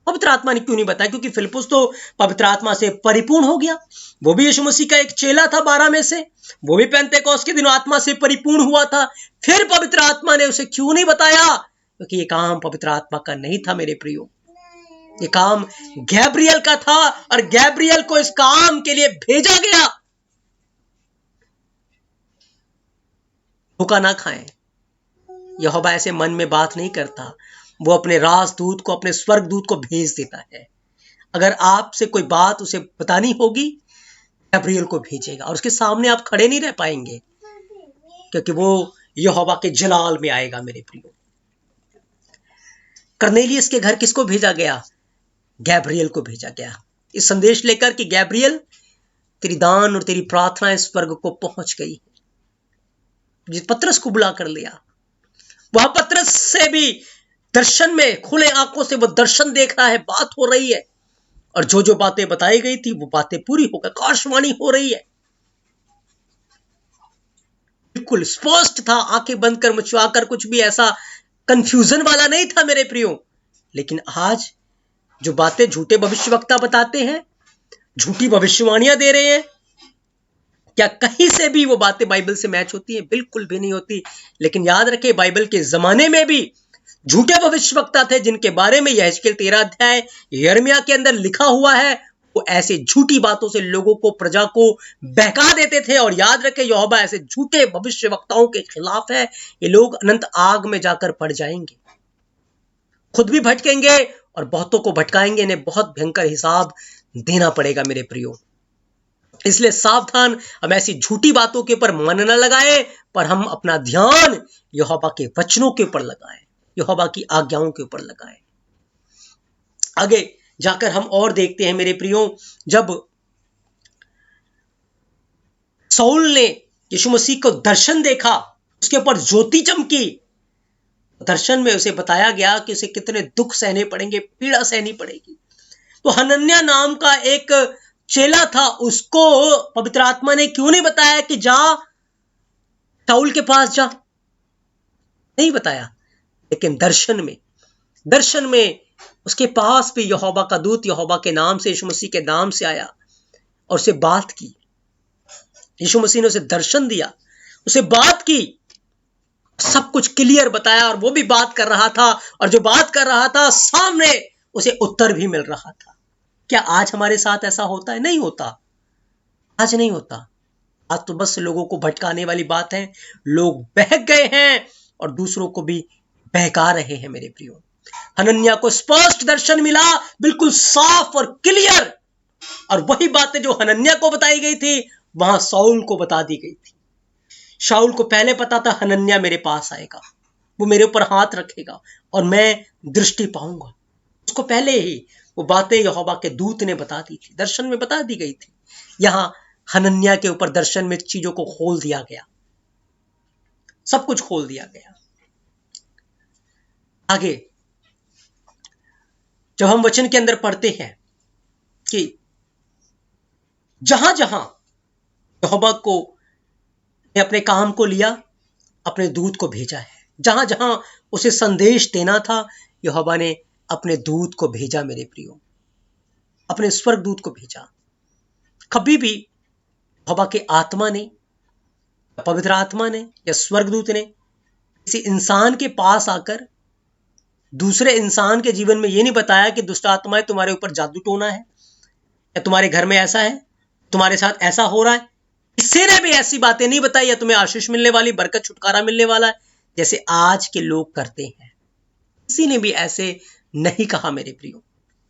पवित्र आत्मा ने क्यों नहीं बताया? क्योंकि फिलिप्पुस तो पवित्र आत्मा से परिपूर्ण हो गया। वो भी यीशु मसीह का एक चेला था 12 में से, वो भी पेंतेकोस्त के दिनों आत्मा से परिपूर्ण हुआ था। फिर पवित्र आत्मा ने उसे क्यों नहीं बताया? क्योंकि ये काम पवित्र आत्मा का नहीं था मेरे प्रियो, ये काम गैब्रियल का था, और गैब्रियल को इस काम के लिए भेजा गया। धोखा ना खाएं, यहोवा ऐसे मन में बात नहीं करता। वो अपने राजदूत को, अपने स्वर्गदूत को भेज देता है। अगर आपसे कोई बात उसे बतानी होगी, गैब्रियल को भेजेगा, और उसके सामने आप खड़े नहीं रह पाएंगे, क्योंकि वो यहोवा के जलाल में आएगा मेरे प्रियो। कर्नेलियस के घर किसको भेजा गया? गैब्रियल को भेजा गया, इस संदेश लेकर कि गैब्रियल, तेरी दान और तेरी प्रार्थना इस स्वर्ग को पहुंच गई। जिस पतरस को बुला कर लिया, वह पतरस से भी दर्शन में खुले आंखों से वो दर्शन देख रहा है, बात हो रही है, और जो जो बातें बताई गई थी वो बातें पूरी होकर आकाशवाणी हो रही है। बिल्कुल स्पष्ट था, आंखें बंद कर मुचवाकर, कुछ भी ऐसा कंफ्यूजन वाला नहीं था मेरे प्रियो। लेकिन आज जो बातें झूठे भविष्यवक्ता बताते हैं, झूठी भविष्यवाणियां दे रहे हैं, क्या कहीं से भी वो बातें बाइबल से मैच होती है? बिल्कुल भी नहीं होती। लेकिन याद रखें, बाइबल के जमाने में भी झूठे भविष्यवक्ता थे, जिनके बारे में यहेजकेल 13 अध्याय यिर्मयाह के अंदर लिखा हुआ है। वो ऐसे झूठी बातों से लोगों को, प्रजा को बहका देते थे। और याद रखें, यहोवा ऐसे झूठे भविष्यवक्ताओं के खिलाफ है। ये लोग अनंत आग में जाकर पड़ जाएंगे, खुद भी भटकेंगे और बहुतों को भटकाएंगे। इन्हें बहुत भयंकर हिसाब देना पड़ेगा मेरे प्रियो। इसलिए सावधान, हम ऐसी झूठी बातों के ऊपर मन न लगाएं, पर हम अपना ध्यान यहोवा के वचनों के ऊपर लगाएं, यहोवा की आज्ञाओं के ऊपर लगाएं। आगे जाकर हम और देखते हैं मेरे प्रियो, जब शाऊल ने यीशु मसीह को दर्शन देखा, उसके ऊपर ज्योति चमकी, दर्शन में उसे बताया गया कि उसे कितने दुख सहने पड़ेंगे, पीड़ा सहनी पड़ेगी। तो हनन्याह नाम का एक चेला था, उसको पवित्र आत्मा ने क्यों नहीं बताया कि जा शाऊल के पास जा? नहीं बताया। लेकिन दर्शन में उसके पास भी यहोवा का दूत, यहोवा के नाम से, यीशु मसीह के नाम से आया और उसे बात की। यीशु मसीह ने उसे दर्शन दिया, उसे बात की, सब कुछ क्लियर बताया, और वो भी बात कर रहा था, और जो बात कर रहा था सामने उसे उत्तर भी मिल रहा था। क्या आज हमारे साथ ऐसा होता है? नहीं होता, आज नहीं होता। आज तो बस लोगों को भटकाने वाली बात है, लोग बहक गए हैं और दूसरों को भी बहका रहे हैं मेरे प्रियो। हनन्याह को स्पष्ट दर्शन मिला, बिल्कुल साफ और क्लियर, और वही बातें जो हनन्याह को बताई गई थी वहां शाऊल को बता दी गई थी। शाऊल को पहले पता था हनन्याह मेरे पास आएगा, वो मेरे ऊपर हाथ रखेगा और मैं दृष्टि पाऊंगा। उसको पहले ही वो बातें यहोवा के दूत ने बता दी थी, दर्शन में बता दी गई थी। यहां हनन्याह के ऊपर दर्शन में चीजों को खोल दिया गया, सब कुछ खोल दिया गया। आगे जब हम वचन के अंदर पढ़ते हैं कि जहां जहां यहोवा को ने अपने काम को लिया, अपने दूत को भेजा है। जहां जहां उसे संदेश देना था, यहोवा ने अपने दूत को भेजा मेरे प्रियो, अपने स्वर्गदूत को भेजा। कभी भी यहोवा के आत्मा ने, पवित्र आत्मा ने या स्वर्गदूत ने किसी इंसान के पास आकर दूसरे इंसान के जीवन में यह नहीं बताया कि दुष्ट आत्माएं तुम्हारे ऊपर जादू टोना है, या तुम्हारे घर में ऐसा है, तुम्हारे साथ ऐसा हो रहा है। किसी ने भी ऐसी बातें नहीं बताई, या तुम्हें आशीष मिलने वाली, बरकत, छुटकारा मिलने वाला है, जैसे आज के लोग करते हैं। किसी ने भी ऐसे नहीं कहा मेरे प्रियो।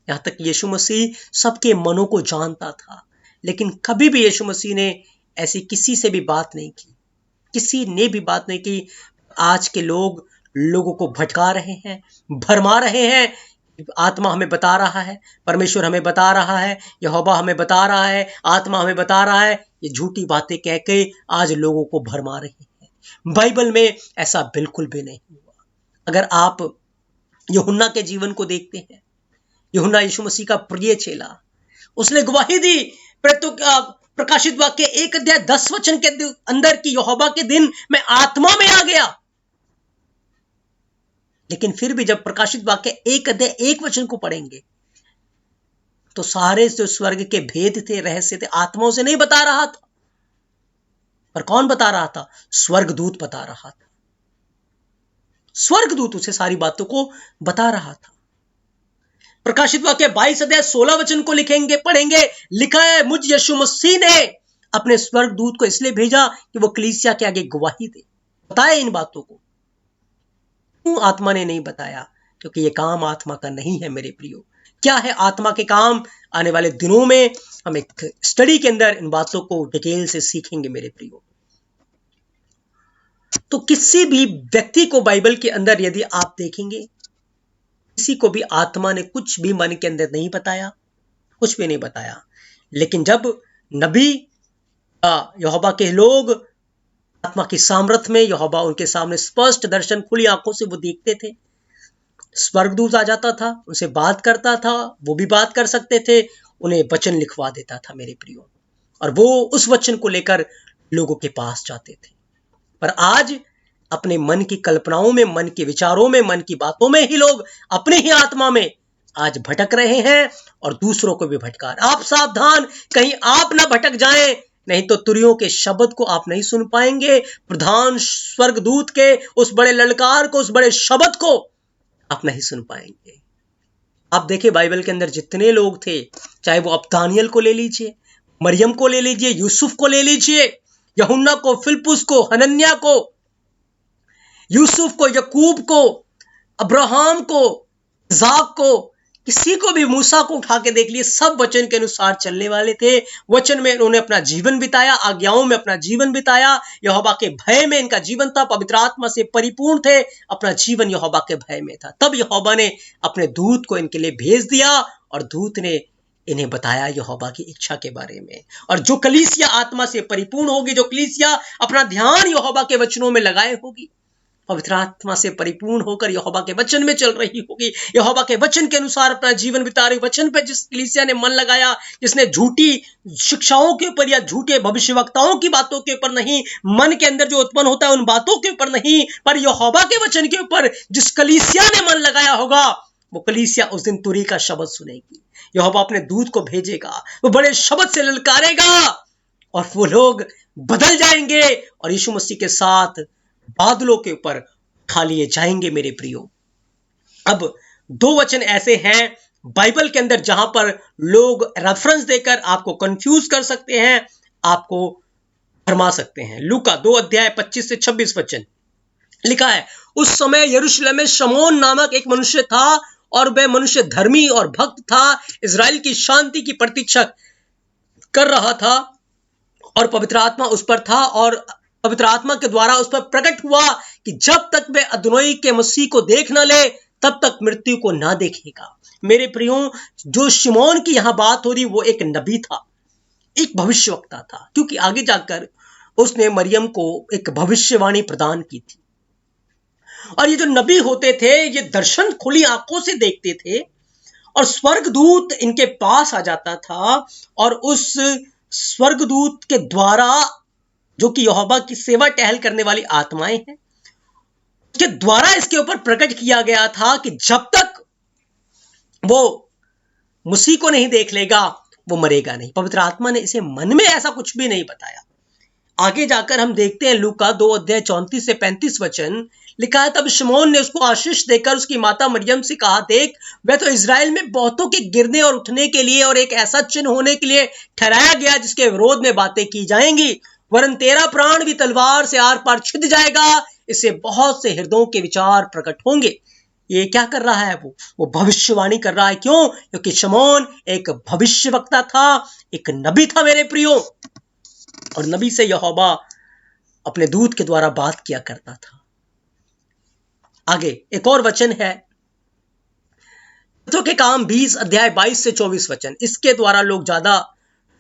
यहां तक यीशु मसीह सबके मनों को जानता था, लेकिन कभी भी यीशु मसीह ने ऐसी किसी से भी बात नहीं की, किसी ने भी बात नहीं की। आज के लोग लोगों को भटका रहे हैं, भरमा रहे हैं। आत्मा हमें बता रहा है, परमेश्वर हमें बता रहा है, यहोवा हमें बता रहा है, आत्मा हमें बता रहा है। ये झूठी बातें कह के आज लोगों को भरमा रही है। बाइबल में ऐसा बिल्कुल भी नहीं हुआ। अगर आप यूहन्ना के जीवन को देखते हैं, यूहन्ना यीशु मसीह का प्रिय चेला, उसने गवाही दी। परंतु प्रकाशित वाक्य 1 अध्याय 10 वचन के अंदर की यहोवा के दिन मैं आत्मा में आ गया। लेकिन फिर भी जब प्रकाशित वाक्य 1 अध्याय 1 वचन को पढ़ेंगे तो सारे जो स्वर्ग के भेद थे, रहस्य थे, आत्माओं से नहीं बता रहा था, पर कौन बता रहा था? स्वर्गदूत बता रहा था। स्वर्गदूत उसे सारी बातों को बता रहा था। प्रकाशित वाक्य 22 अध्याय 16 वचन को लिखेंगे, पढ़ेंगे, लिखा है, मुझ यीशु मसीह ने अपने स्वर्गदूत को इसलिए भेजा कि वो कलीसिया के आगे गवाही दे, बताए इन बातों को। क्यों आत्मा ने नहीं बताया? क्योंकि ये काम आत्मा का नहीं है मेरे प्रियो। क्या है आत्मा के काम? आने वाले दिनों में हम एक स्टडी के अंदर इन बातों को डिटेल से सीखेंगे मेरे प्रियो। तो किसी भी व्यक्ति को बाइबल के अंदर यदि आप देखेंगे, किसी को भी आत्मा ने कुछ भी मन के अंदर नहीं बताया, कुछ भी नहीं बताया। लेकिन जब नबी यहोवा के लोग आत्मा की सामर्थ में, यहोवा उनके सामने स्पष्ट दर्शन, खुली आंखों से वो देखते थे, स्वर्गदूत आ जाता था, उनसे बात करता था, वो भी बात कर सकते थे, उन्हें वचन लिखवा देता था मेरे प्रियो, और वो उस वचन को लेकर लोगों के पास जाते थे। पर आज अपने मन की कल्पनाओं में, मन के विचारों में, मन की बातों में ही लोग अपनी ही आत्मा में आज भटक रहे हैं और दूसरों को भी भटका। आप सावधान, कहीं आप ना भटक जाएं, नहीं तो तुरियों के शब्द को आप नहीं सुन पाएंगे। प्रधान स्वर्गदूत के उस बड़े ललकार को, उस बड़े शब्द को आप नहीं सुन पाएंगे। आप देखिए बाइबल के अंदर जितने लोग थे, चाहे वो आप दानियल को ले लीजिए, मरियम को ले लीजिए, यूसुफ को ले लीजिए, यूहन्ना को, फिलिप्पुस को, हनन्याह को, यूसुफ को, याकूब को, अब्राहम को, इसाक को, किसी को भी, मूसा को उठा के देख लिए, सब वचन के अनुसार चलने वाले थे। वचन में उन्होंने अपना जीवन बिताया, आज्ञाओं में अपना जीवन बिताया, यहोवा के भय में इनका जीवन था, पवित्र आत्मा से परिपूर्ण थे, अपना जीवन यहोवा के भय में था। तब यहोवा ने अपने दूत को इनके लिए भेज दिया और दूत ने इन्हें बताया यहोवा की इच्छा के बारे में। और जो कलीसिया आत्मा से परिपूर्ण होगी, जो कलीसिया अपना ध्यान यहोवा के वचनों में लगाए होगी, पवित्र आत्मा से परिपूर्ण होकर यहोवा के वचन में चल रही होगी, यहोवा के वचन के अनुसार अपना जीवन बिता रही, वचन पे जिस कलीसिया ने मन लगाया, जिसने झूठी शिक्षाओं के ऊपर या झूठे भविष्यवक्ताओं की बातों के ऊपर नहीं, मन के अंदर जो उत्पन्न होता है उन बातों के ऊपर नहीं, पर यहोवा के वचन के ऊपर जिस कलीसिया ने मन लगाया होगा, वो कलीसिया उस दिन तुरी का शब्द सुनेगी। यहोवा अपने दूत को भेजेगा, वो बड़े शब्द से ललकारेगा और वो लोग बदल जाएंगे और यीशु मसीह के साथ बादलों के ऊपर उठा लिए जाएंगे मेरे प्रियो। अब 2 वचन ऐसे हैं बाइबल के अंदर जहां पर लोग रेफरेंस देकर आपको कंफ्यूज कर सकते हैं, आपको भरमा सकते हैं। लूका 2 अध्याय 25 से 26 वचन लिखा है, उस समय यरूशलेम में शमौन नामक एक मनुष्य था और वह मनुष्य धर्मी और भक्त था, इजराइल की शांति की प्रतीक्षा कर रहा था और पवित्र आत्मा उस पर था और पवित्र आत्मा के द्वारा उस पर प्रकट हुआ कि जब तक वह अदोनी के मसीह को देख न ले तब तक मृत्यु को ना देखेगा। मेरे प्रियो, जो शिमोन की यहां बात हो रही वो एक नबी था, एक भविष्यवक्ता था, क्योंकि आगे जाकर उसने मरियम को एक भविष्यवाणी प्रदान की थी। और ये जो नबी होते थे, ये दर्शन खुली आंखों से देखते थे और स्वर्गदूत इनके पास आ जाता था और उस स्वर्गदूत के द्वारा, जो कि यहोवा की सेवा टहल करने वाली आत्माएं हैं, उसके द्वारा इसके ऊपर प्रकट किया गया था कि जब तक वो मसीह को नहीं देख लेगा वो मरेगा नहीं। पवित्र आत्मा ने इसे मन में ऐसा कुछ भी नहीं बताया। आगे जाकर हम देखते हैं लूका 2 अध्याय 34 से 35 वचन लिखा है, तब शमौन ने उसको आशीष देकर उसकी माता मरियम से कहा, देख वह तो इजराइल में बहुतों के गिरने और उठने के लिए और एक ऐसा चिन्ह होने के लिए ठहराया गया जिसके विरोध में बातें की जाएंगी, वरन तेरा प्राण भी तलवार से आर पार छिद जाएगा, इससे बहुत से हृदयों के विचार प्रकट होंगे। ये क्या कर रहा है? वो भविष्यवाणी कर रहा है। क्यों? क्योंकि शमौन एक भविष्यवक्ता था, एक नबी था मेरे प्रियो, और नबी से यहोवा अपने दूत के द्वारा बात किया करता था। आगे एक और वचन है, के काम 20 अध्याय 22 से 24 वचन, इसके द्वारा लोग ज्यादा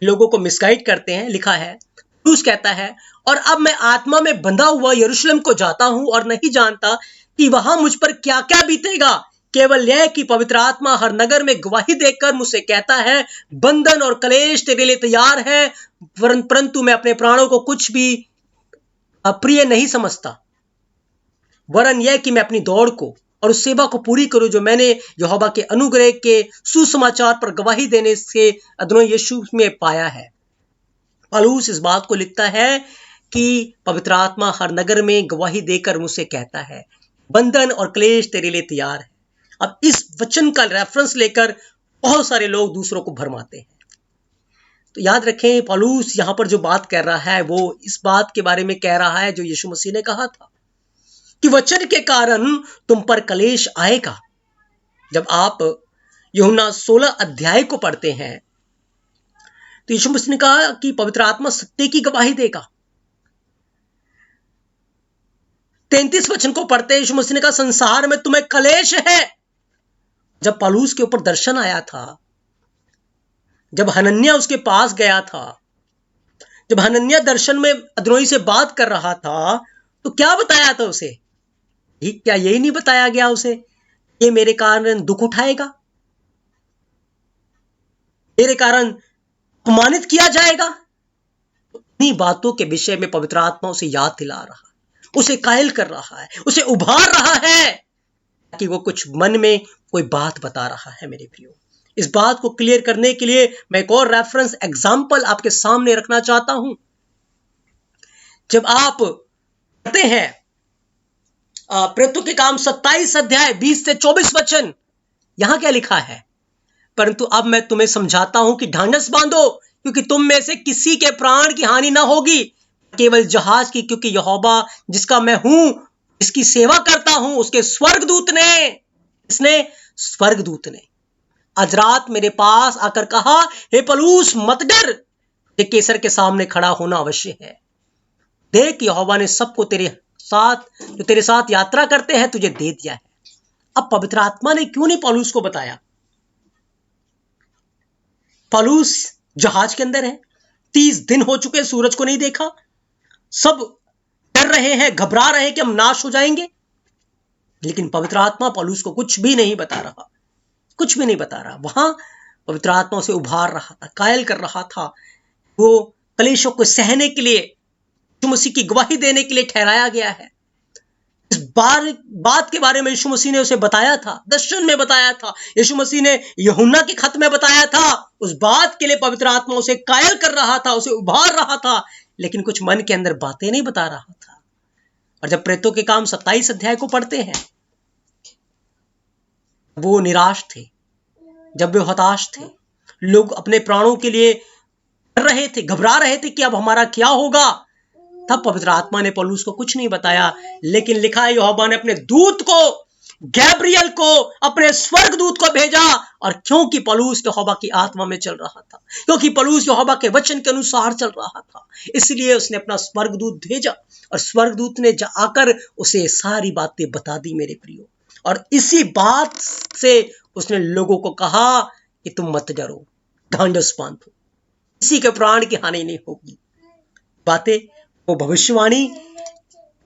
लोगों को मिसगाइड करते हैं। लिखा है, पौलुस कहता है, और अब मैं आत्मा में बंधा हुआ यरूशलेम को जाता हूं और नहीं जानता कि वहां मुझ पर क्या क्या बीतेगा, केवल यह कि पवित्र आत्मा हर नगर में गवाही देकर मुझसे कहता है, बंधन और कलेश तेरे लिए तैयार है, परंतु मैं अपने प्राणों को कुछ भी अप्रिय नहीं समझता, वरन यह कि मैं अपनी दौड़ को और उस सेवा को पूरी करूं जो मैंने यहोवा के अनुग्रह के सुसमाचार पर गवाही देने से अदोनी यीशु में पाया है। पौलुस इस बात को लिखता है कि पवित्र आत्मा हर नगर में गवाही देकर मुझसे कहता है, बंधन और क्लेश तेरे लिए तैयार है। अब इस वचन का रेफरेंस लेकर बहुत सारे लोग दूसरों को भरमाते हैं। तो याद रखें, पौलुस यहां पर जो बात कर रहा है वो इस बात के बारे में कह रहा है जो यीशु मसीह ने कहा था कि वचन के कारण तुम पर कलेश आएगा। जब आप यूहन्ना 16 अध्याय को पढ़ते हैं तो यीशु मसीह ने कहा कि पवित्र आत्मा सत्य की गवाही देगा। 33 वचन को पढ़ते यीशु मसीह ने कहा, संसार में तुम्हें कलेश है। जब पौलुस के ऊपर दर्शन आया था, जब हनन्याह उसके पास गया था, जब हनन्याह दर्शन में अदोनी से बात कर रहा था, तो क्या बताया था उसे? क्या यही नहीं बताया गया उसे, ये मेरे कारण दुख उठाएगा, मेरे कारण अपमानित किया जाएगा? इन्हीं बातों के विषय में पवित्र आत्मा उसे याद दिला रहा है, उसे कायल कर रहा है, उसे उभार रहा है कि वो कुछ मन में कोई बात बता रहा है। मेरे प्रियो, इस बात को क्लियर करने के लिए मैं एक और रेफरेंस एग्जाम्पल आपके सामने रखना चाहता हूं। जब आप पढ़ते हैं प्रेरितों के काम 27 अध्याय 20 से 24 वचन, यहां क्या लिखा है? परंतु अब मैं तुम्हें समझाता हूं कि ढांढस बांधो, क्योंकि तुम में से किसी के प्राण की हानि ना होगी, केवल जहाज की, क्योंकि यहोवा जिसका मैं हूं, इसकी सेवा करता हूं, उसके स्वर्गदूत ने, इसने स्वर्गदूत ने आज रात मेरे पास आकर कहा, हे पौलुस मत डर, ये कैसर के सामने खड़ा होना अवश्य है। देख, यहोवा ने सबको तेरे साथ यात्रा करते हैं तुझे दे दिया है। अब पवित्र आत्मा ने क्यों नहीं पौलुस को बताया? पौलुस जहाज के अंदर है, 30 दिन हो चुके, सूरज को नहीं देखा, सब डर रहे हैं, घबरा रहे हैं कि हम नाश हो जाएंगे, लेकिन पवित्र आत्मा पौलुस को कुछ भी नहीं बता रहा, कुछ भी नहीं बता रहा। वहां पवित्र आत्मा उसे उभार रहा था, कायल कर रहा था। वो कलेशों को सहने के लिए, यीशु मसीह की गवाही देने के लिए ठहराया गया है। इस बात के बारे में यीशु मसीह ने उसे बताया था, दर्शन में बताया था, यीशु मसीह ने यूहन्ना के खत में बताया था। उस बात के लिए पवित्र आत्मा उसे कायल कर रहा था, उसे उभार रहा था, लेकिन कुछ मन के अंदर बातें नहीं बता रहा था। और जब प्रेरितों के काम 27 अध्याय को पढ़ते हैं, वो निराश थे, जब वे हताश थे, लोग अपने प्राणों के लिए डर रहे थे, घबरा रहे थे कि अब हमारा क्या होगा, तब पवित्र आत्मा ने पौलुस को कुछ नहीं बताया, लेकिन लिखा है यहोवा ने अपने दूत को, गैब्रियल को, अपने स्वर्गदूत को भेजा। और क्योंकि पौलुस यहोवा की आत्मा में चल रहा था, क्योंकि पौलुस यहोवा के वचन के अनुसार चल रहा था, इसलिए उसने अपना स्वर्गदूत भेजा, और स्वर्गदूत ने आकर उसे सारी बातें बता दी। मेरे प्रियो, और इसी बात से उसने लोगों को कहा कि तुम मत डरो, ढांढस बांधो, किसी के प्राण की हानि नहीं होगी। बातें वो भविष्यवाणी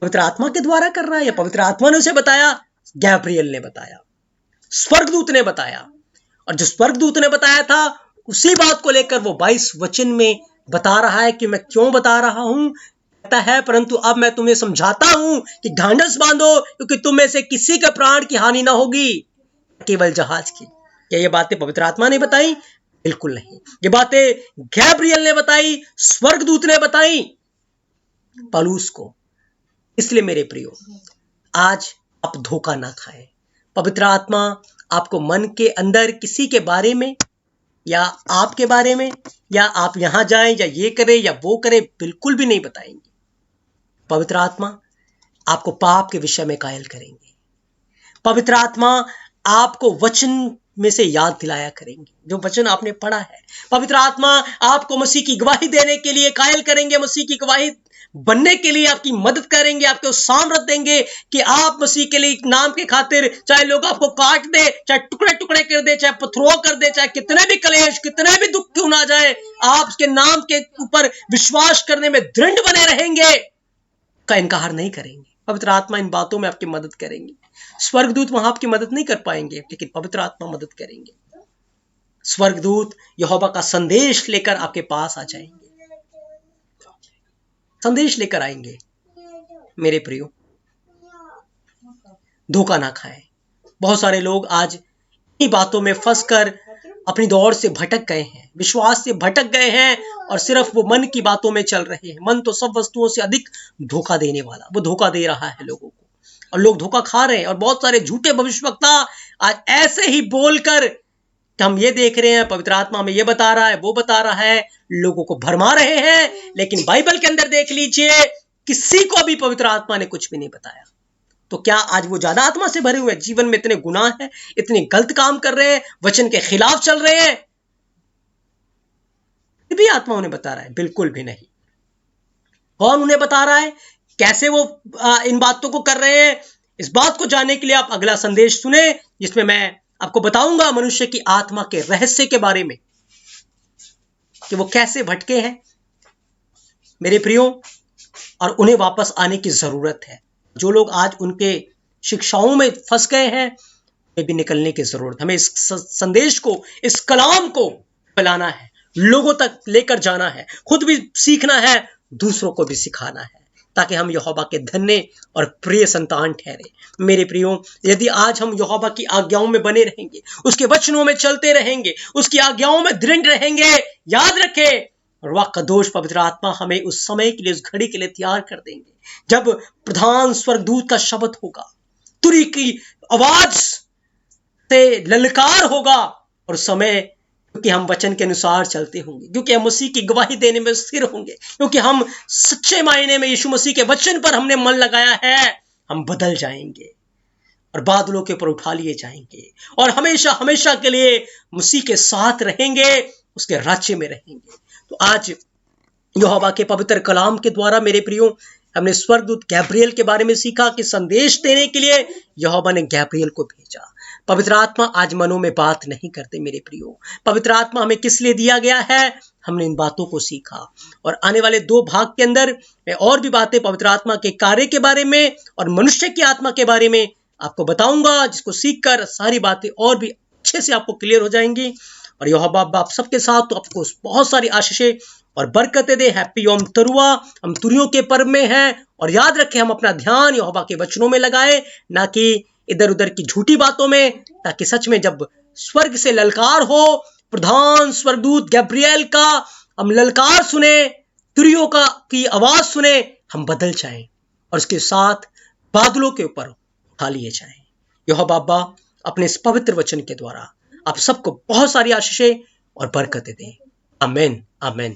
पवित्र आत्मा के द्वारा कर रहा है, या पवित्र आत्मा ने उसे बताया? गैब्रियल ने बताया, स्वर्गदूत ने बताया। और जो स्वर्गदूत ने बताया था, उसी बात को लेकर वो 22 वचन में बता रहा है कि मैं क्यों बता रहा हूं। कहता है, परंतु अब मैं तुम्हें समझाता हूं कि ढांढस बांधो, क्योंकि तुम में से किसी के प्राण की हानि ना होगी, केवल जहाज की। क्या ये बातें पवित्र आत्मा ने बताई? बिल्कुल नहीं। ये बातें गैब्रियल ने बताई, स्वर्गदूत ने बताई पौलुस को। इसलिए मेरे प्रियो, आज आप धोखा ना खाएं। पवित्र आत्मा आपको मन के अंदर किसी के बारे में, या आपके बारे में, या आप यहां जाएं या ये करें या वो करें, बिल्कुल भी नहीं बताएंगे। पवित्र आत्मा आपको पाप के विषय में कायल करेंगे। पवित्र आत्मा आपको वचन में से याद दिलाया करेंगे, जो वचन आपने पढ़ा है। पवित्र आत्मा आपको मसीह की गवाही देने के लिए कायल करेंगे, मसीह की गवाही बनने के लिए आपकी मदद करेंगे, आपको सामर्थ देंगे कि आप मसीह के लिए नाम के खातिर, चाहे लोग आपको काट दे, चाहे टुकड़े टुकड़े कर दे, चाहे पत्थरों कर दे, चाहे कितने भी कलेश, कितने भी दुख क्यों ना जाए, आप उसके नाम के ऊपर विश्वास करने में दृढ़ बने रहेंगे, का इनकार नहीं करेंगे। पवित्र आत्मा इन बातों में आपकी मदद करेंगे। स्वर्गदूत वहां आपकी मदद नहीं कर पाएंगे, लेकिन पवित्र आत्मा मदद करेंगे। स्वर्गदूत यहोवा का संदेश लेकर आपके पास आ जाएंगे, संदेश लेकर आएंगे। मेरे प्रियो, धोखा ना खाएं। बहुत सारे लोग आज इन्हीं बातों में फंसकर अपनी दौड़ से भटक गए हैं, विश्वास से भटक गए हैं और सिर्फ वो मन की बातों में चल रहे हैं। मन तो सब वस्तुओं से अधिक धोखा देने वाला, वो धोखा दे रहा है लोगों को, और लोग धोखा खा रहे हैं। और बहुत सारे झूठे भविष्यवक्ता आज ऐसे ही बोलकर कि हम ये देख रहे हैं, पवित्र आत्मा हमें ये बता रहा है, वो बता रहा है, लोगों को भरमा रहे हैं। लेकिन बाइबल के अंदर देख लीजिए, किसी को भी पवित्र आत्मा ने कुछ भी नहीं बताया। तो क्या आज वो ज्यादा आत्मा से भरे हुए, जीवन में इतने गुनाह हैं, इतने गलत काम कर रहे हैं, वचन के खिलाफ चल रहे हैं, भी आत्मा उन्हें बता रहा है? बिल्कुल भी नहीं। कौन उन्हें बता रहा है, कैसे वो इन बातों को कर रहे हैं? इस बात को जानने के लिए आप अगला संदेश सुने, जिसमें मैं आपको बताऊंगा मनुष्य की आत्मा के रहस्य के बारे में, कि वो कैसे भटके हैं मेरे प्रियो, और उन्हें वापस आने की जरूरत है। जो लोग आज उनके शिक्षाओं में फंस गए हैं, उन्हें भी निकलने की जरूरत। हमें इस संदेश को, इस कलाम को फैलाना है, लोगों तक लेकर जाना है, खुद भी सीखना है, दूसरों को भी सिखाना है, ताकि हम यहोवा के धन्य और प्रिय संतान ठहरे। मेरे प्रियो, यदि आज हम यहोवा की आज्ञाओं में बने रहेंगे, उसके वचनों में चलते रहेंगे, उसकी आज्ञाओं में दृढ़ रहेंगे, याद रखें, रुआ कदोश पवित्र आत्मा हमें उस समय के लिए, उस घड़ी के लिए तैयार कर देंगे, जब प्रधान स्वर्गदूत का शब्द होगा, तुरी की आवाज से ललकार होगा, और समय, क्योंकि हम वचन के अनुसार चलते होंगे, क्योंकि हम मसीह की गवाही देने में स्थिर होंगे, क्योंकि हम सच्चे मायने में यीशु मसीह के वचन पर हमने मन लगाया है, हम बदल जाएंगे और बादलों के ऊपर उठा लिए जाएंगे, और हमेशा हमेशा के लिए मसीह के साथ रहेंगे, उसके राज्य में रहेंगे। तो आज यहोवा के पवित्र कलाम के द्वारा मेरे प्रियो, हमने स्वर्गदूत गैब्रियल के बारे में सीखा कि संदेश देने के लिए यहोवा ने गैब्रियल को भेजा। पवित्र आत्मा आज मनों में बात नहीं करते मेरे प्रियो। पवित्र आत्मा हमें किस लिए दिया गया है, हमने इन बातों को सीखा, और आने वाले 2 भाग के अंदर मैं और भी बातें पवित्र आत्मा के कार्य के बारे में और मनुष्य की आत्मा के बारे में आपको बताऊंगा, जिसको सीखकर सारी बातें और भी अच्छे से आपको क्लियर हो जाएंगी। और यहोवा बाप सबके साथ तो आपको बहुत सारी आशीषें और बरकतें दे। हैप्पी योम तरुआ, हम तुरियों के पर्व में हैं, और याद रखें हम अपना ध्यान यहोवा के वचनों में लगाएं, ना कि इधर उधर की झूठी बातों में, ताकि सच में जब स्वर्ग से ललकार हो, प्रधान स्वर्गदूत गैब्रियल का हम ललकार सुने, तुरियों का की आवाज सुने, हम बदल जाएं और उसके साथ बादलों के ऊपर उठा लिए जाएं। यहोवा बाप अपने इस पवित्र वचन के द्वारा आप सबको बहुत सारी आशीषें और बरकतें दें। आमीन, आमीन।